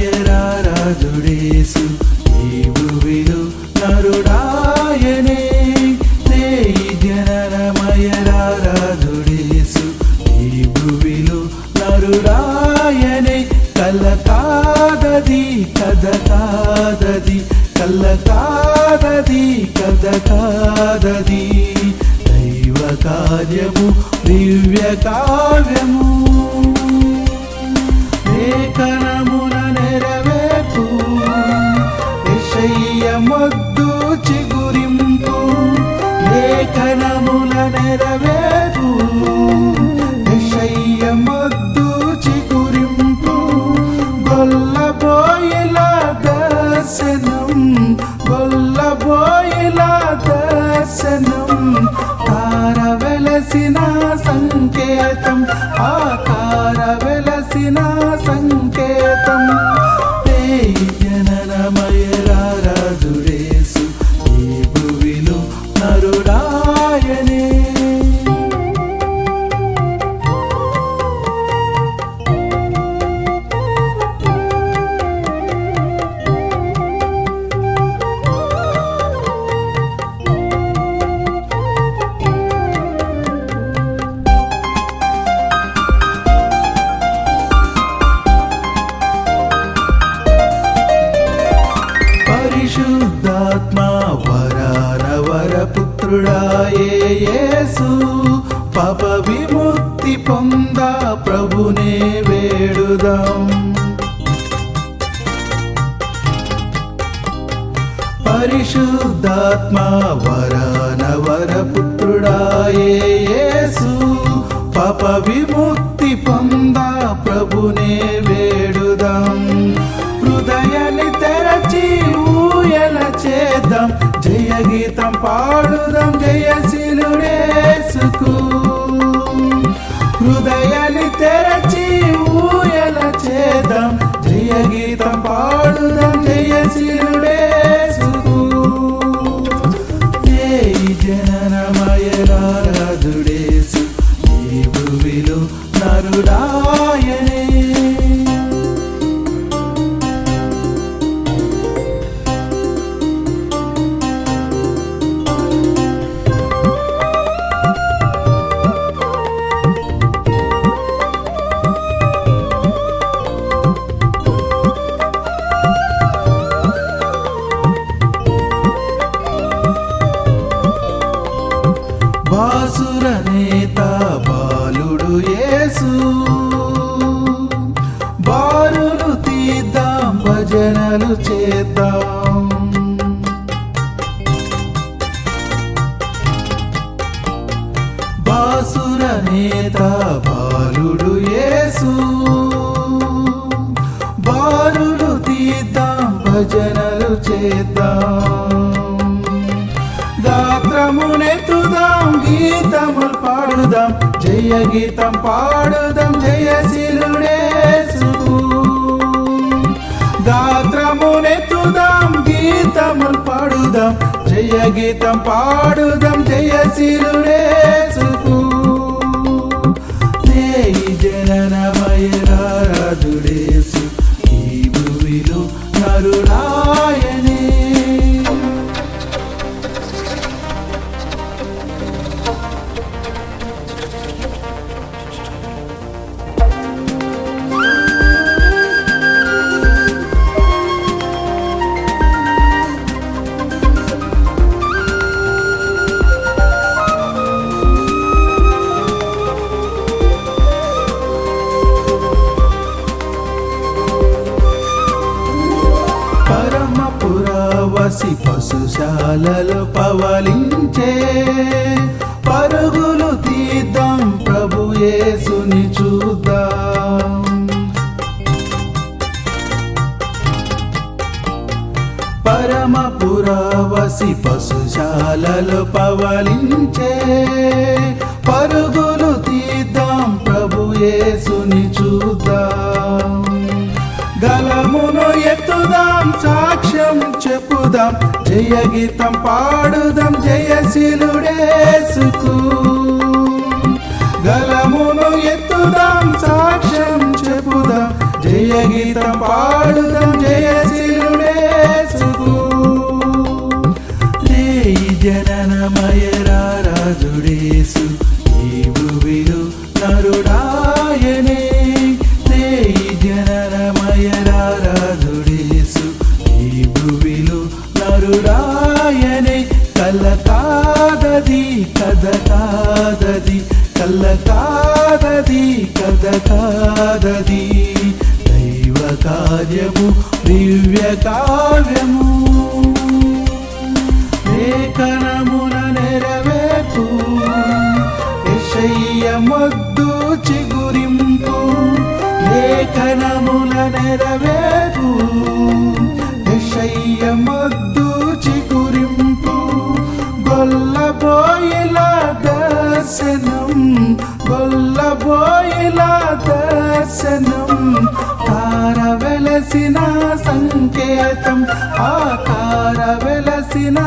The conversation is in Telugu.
జననమయరాజుడేసు ఈ భువిలో నరుడాయనే జననమయరాజుడేసు ఈ భువిలో నరుడాయనే కల కాదది కథ కాదది కల్ల కాదది కథ కాదది దైవ కార్యము దివ్య కావ్యము లేఖనమున నెరవేర్పు యెషయ్య మొద్దు చిగురింపు లేఖనముల నెరవేర్పు యెషయ్య మొద్దు చిగురింపు గొల్లబోయిల దర్శనం గొల్లబోయిల దర్శనం తార వెలసిన సంకేతం ఆ తార వెలసిన సంకేతం జననమయరాజుడేసు ఈ భువిలో నరుడాయనే పరిశుద్ధాత్మ వరానవర పుత్రుడాయే యేసు పాప విముక్తి పొందా ప్రభునే వేడుదాం పరిశుద్ధాత్మ వరానవర పుత్రుడాయే యేసు పాప విముక్తి పొందా ప్రభునే వేడుదాం హృదయాన్ని తెరచి ఊయల చేద్దాం జయ గీతం పాడుదాం జయశీలుడేసుకు హృదయాన్ని తెరచి ఊయల చేద్దాం జయ గీతం పాడుదాం జయశీలుడేసుకు జననమయరాజుడేసు ఈ భువిలో నరుడాయనే బాసుర నేత బాలుడు యేసు బారులు తీద్దాం భజనలు చేద్దాం బాసుర నేత బాలుడు యేసు బారులు తీద్దాం భజనలు చేద్దాం గాత్రమునెత్తుదాం గీతములు పాడుదాం జయ గీతం పాడుదాం జయశీలుడేసుకు గాత్రమునెత్తుదాం గీతములు పాడుదాం జయ గీతం పాడుదాం జయశీలుడేసుకు జననమయరాజుడేసు ఈ భువిలో నరుడాయనే పరమపురవసి పశుశాలలో పవలించే పరుగులు తీద్దాం ప్రభు యేసుని చూద్దాం పరమపురవసి పశుశాలలో పవలించే పరుగులు తీద్దాం ప్రభు యేసుని చూద్దాం గలమును ఎత్తుదాం సాక్ష్యం చెప్పుదాం జయ గీతం పాడుదాం జయశీలుడేసుకు గలమును ఎత్తుదాం సాక్ష్యం చెప్పుదాం, జయ గీతం పాడుదాం జయశీలుడేసుకు. రేయి జననమయ రాజుడేసు ఈ భువిలో నరుడాయనే. రేయి జననమయ రాజుడేసు ఈ భువిలో నరుడాయనే. కల కాదది కథ కాదది, కల్ల కాదది కథ కాదది, దైవ కార్యము దివ్య కావ్యము. లేఖనమున నెరవేర్పు యెషయ్య మొద్దు చిగురింపు. లేఖనముల నెరవేర్పు యెషయ్య మొద్దు చిగురింపు. గొల్లబోయిల దర్శనం, గొల్లబోయిల దర్శనం, తార వెలసిన సంకేతం, ఆ తార వెలసిన